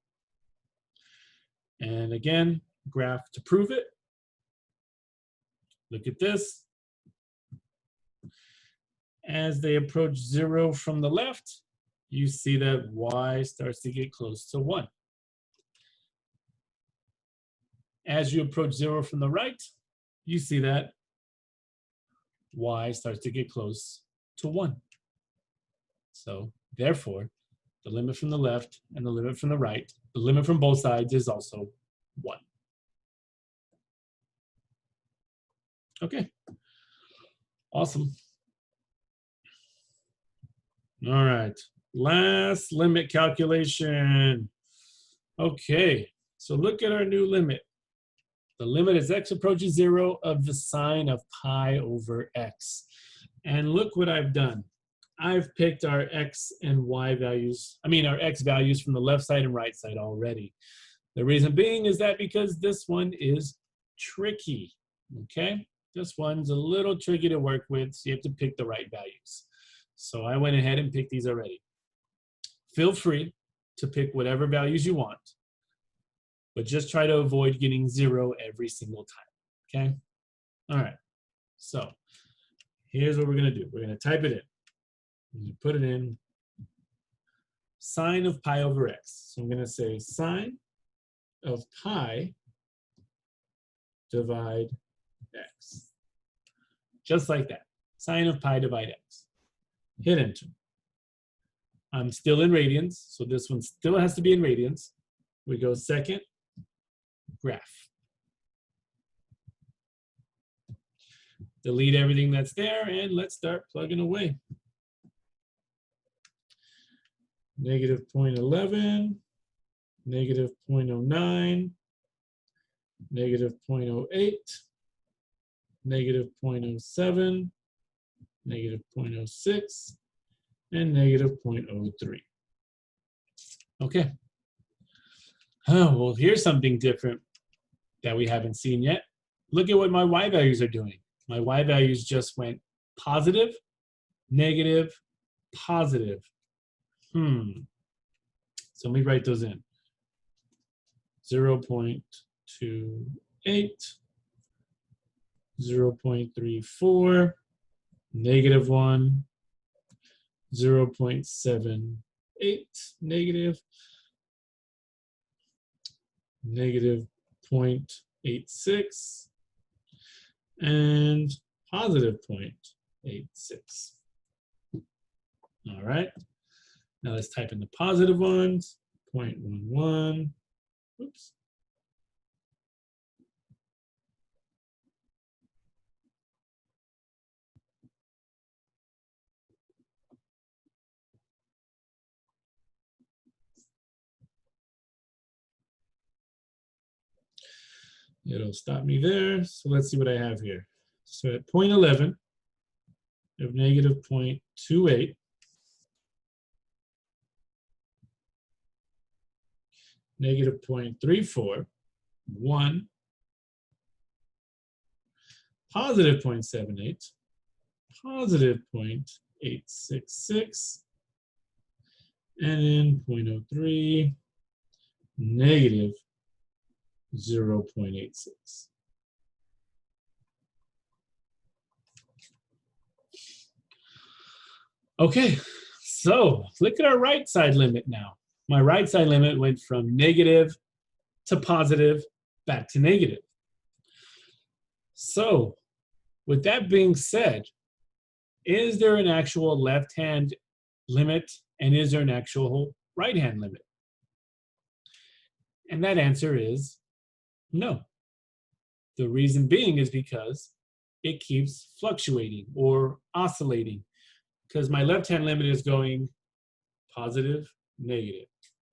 And again, graph to prove it. Look at this. As they approach 0 from the left, you see that y starts to get close to 1. As you approach 0 from the right, you see that y starts to get close to 1. So therefore, the limit from the left and the limit from the right, the limit from both sides is also 1. Okay, awesome. All right, last limit calculation. Okay, so look at our new limit. The limit as x approaches 0 of the sine of pi over x. And look what I've done. I've picked our x and y values, our x values from the left side and right side already. The reason being is that because this one is tricky, okay? This one's a little tricky to work with, so you have to pick the right values. So I went ahead and picked these already. Feel free to pick whatever values you want, but just try to avoid getting 0 every single time, okay? All right, so here's what we're gonna do. We're gonna type it in. You put it in sine of pi over x. So I'm gonna say sine of pi divide x. Just like that, sine of pi divide x. Hit enter. I'm still in radians, so this one still has to be in radians. We go second, graph. Delete everything that's there, and let's start plugging away. Negative 0.11, negative 0.09, negative 0.08, negative 0.07, negative 0.06, and negative 0.03. Okay. Oh, well, here's something different that we haven't seen yet. Look at what my y values are doing. My y values just went positive, negative, positive. So let me write those in. 0.28, 0.34, negative 1, 0.78, negative, negative 0.86, and positive 0.86. All right. Now let's type in the positive ones. 0.11. Oops. It'll stop me there. So let's see what I have here. So at 0.11, I have negative 0.28. Negative 0.34, 1, positive 0.78, positive 0.866, and then 0.03, negative 0.86. Okay, so look at our right side limit now. My right side limit went from negative to positive back to negative. So with that being said, is there an actual left-hand limit and is there an actual right-hand limit? And that answer is no. The reason being is because it keeps fluctuating or oscillating, because my left-hand limit is going positive, negative,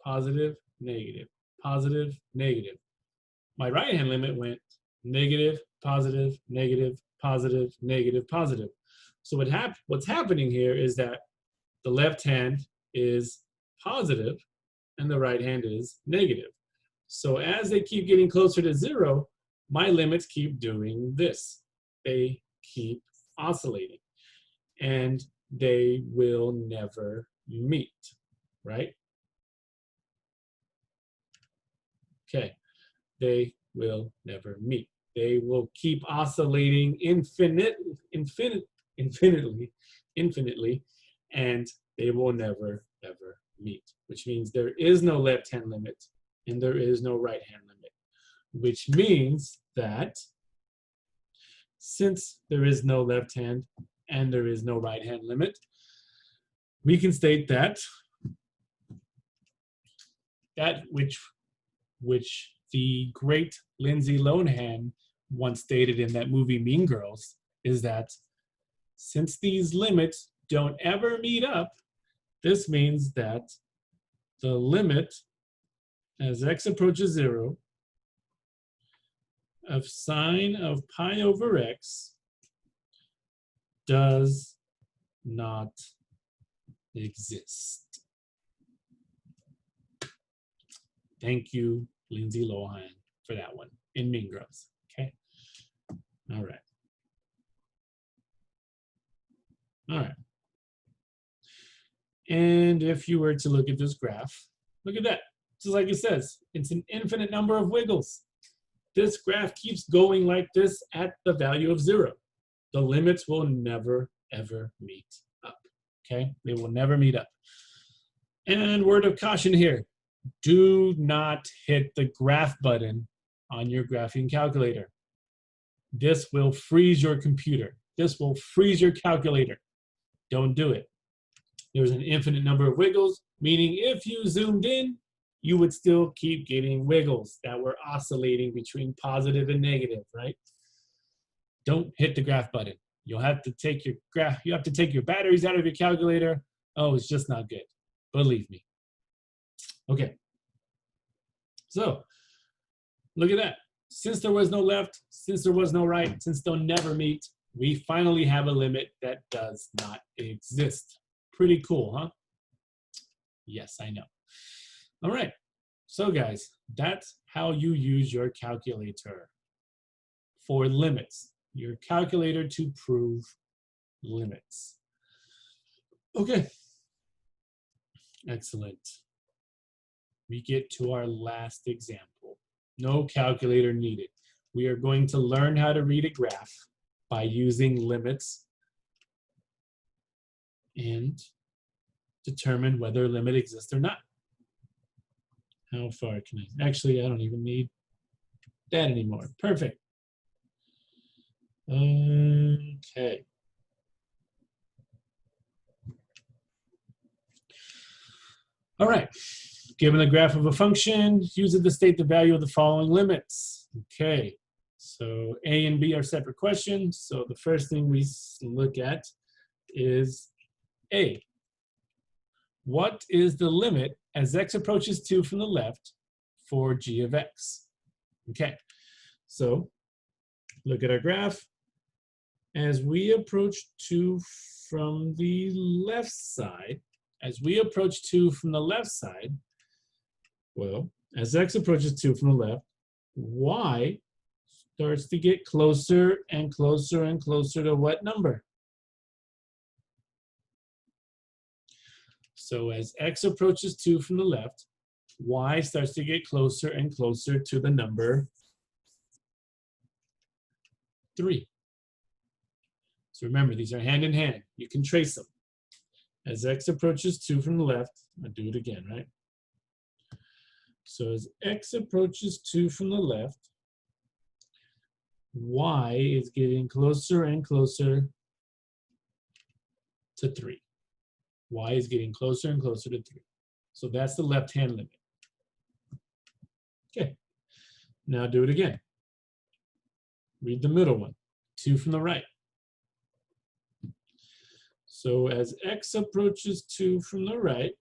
positive, negative, positive, negative. My right-hand limit went negative, positive, negative, positive, negative, positive. So what's happening here is that the left hand is positive and the right hand is negative. So as they keep getting closer to zero, my limits keep doing this. They keep oscillating and they will never meet, right? Okay, they will never meet. They will keep oscillating infinitely, and they will never, ever meet, which means there is no left-hand limit and there is no right-hand limit, which means that since there is no left-hand and there is no right-hand limit, we can state that which the great Lindsay Lohan once stated in that movie Mean Girls is that since these limits don't ever meet up, this means that the limit as x approaches 0 of sine of pi over x does not exist. Thank you, Lindsay Lohan, for that one in Mean Girls. Okay. All right. All right. And if you were to look at this graph, look at that. Just like it says, it's an infinite number of wiggles. This graph keeps going like this at the value of 0. The limits will never, ever meet up. Okay? They will never meet up. And word of caution here, do not hit the graph button on your graphing calculator. This will freeze your computer. This will freeze your calculator. Don't do it. There's an infinite number of wiggles, meaning if you zoomed in, you would still keep getting wiggles that were oscillating between positive and negative, right? Don't hit the graph button. You'll have to take your batteries out of your calculator. Oh, it's just not good. Believe me. Okay. So, look at that. Since there was no left, since there was no right, since they'll never meet, we finally have a limit that does not exist. Pretty cool, huh? Yes, I know. All right. So, guys, that's how you use your calculator for limits. Your calculator to prove limits. Okay. Excellent. We get to our last example. No calculator needed. We are going to learn how to read a graph by using limits and determine whether a limit exists or not. How far can I? Actually, I don't even need that anymore. Perfect. Okay. All right. Given a graph of a function, use it to state the value of the following limits. Okay. So A and B are separate questions. So the first thing we look at is A. What is the limit as x approaches 2 from the left for g of x? Okay. So look at our graph. As we approach 2 from the left side, well, as x approaches 2 from the left, y starts to get closer and closer and closer to what number? So as x approaches 2 from the left, y starts to get closer and closer to the number 3. So remember, these are hand in hand. You can trace them. As x approaches 2 from the left, I'll do it again, right? So as x approaches 2 from the left, y is getting closer and closer to 3. Y is getting closer and closer to 3. So that's the left-hand limit. Okay, now do it again. Read the middle one, 2 from the right. So as x approaches 2 from the right,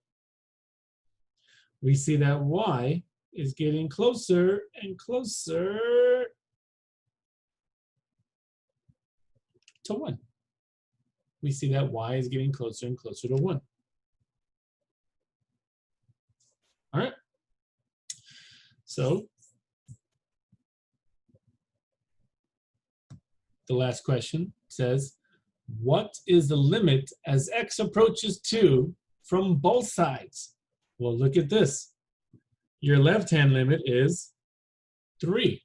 we see that y is getting closer and closer to 1. We see that y is getting closer and closer to 1. All right. So the last question says, what is the limit as x approaches 2 from both sides? Well, look at this. Your left-hand limit is 3.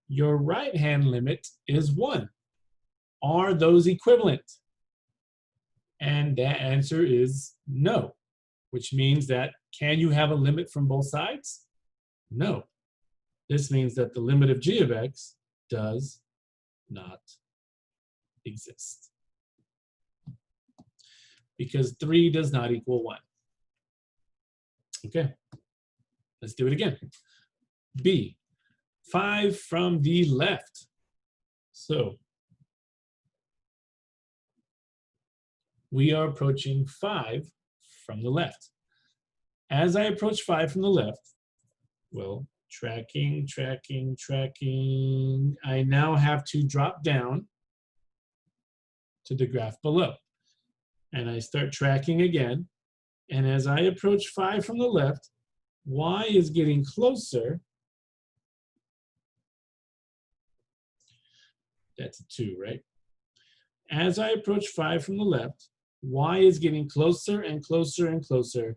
Your right-hand limit is 1. Are those equivalent? And that answer is no, which means that can you have a limit from both sides? No. This means that the limit of g of x does not exist, because 3 does not equal 1. Okay, let's do it again. B, 5 from the left. So we are approaching 5 from the left. As I approach 5 from the left, well, tracking, I now have to drop down to the graph below. And I start tracking again. And as I approach 5 from the left, y is getting closer. That's a 2, right? As I approach 5 from the left, y is getting closer and closer and closer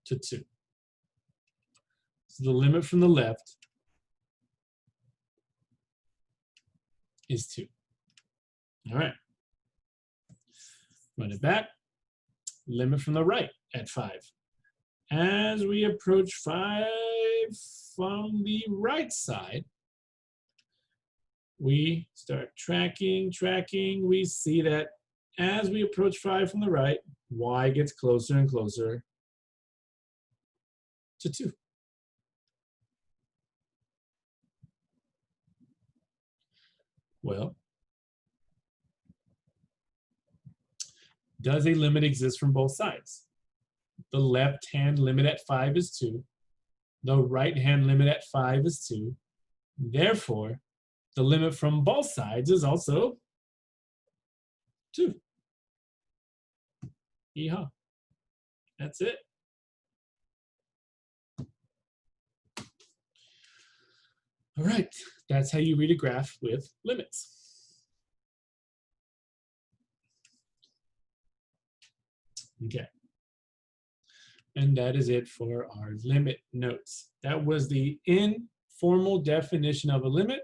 to 2. So the limit from the left is 2. All right. Run it back. Limit from the right at 5. As we approach 5 from the right side, we start tracking. We see that as we approach 5 from the right, y gets closer and closer to 2. Well, does a limit exist from both sides? The left-hand limit at 5 is 2. The right-hand limit at 5 is 2. Therefore, the limit from both sides is also 2. Yeehaw. That's it. All right, that's how you read a graph with limits. Okay. And that is it for our limit notes. That was the informal definition of a limit,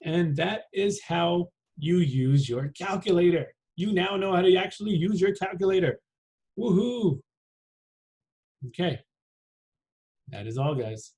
and that is how you use your calculator. You now know how to actually use your calculator. Woohoo! Okay. That is all, guys.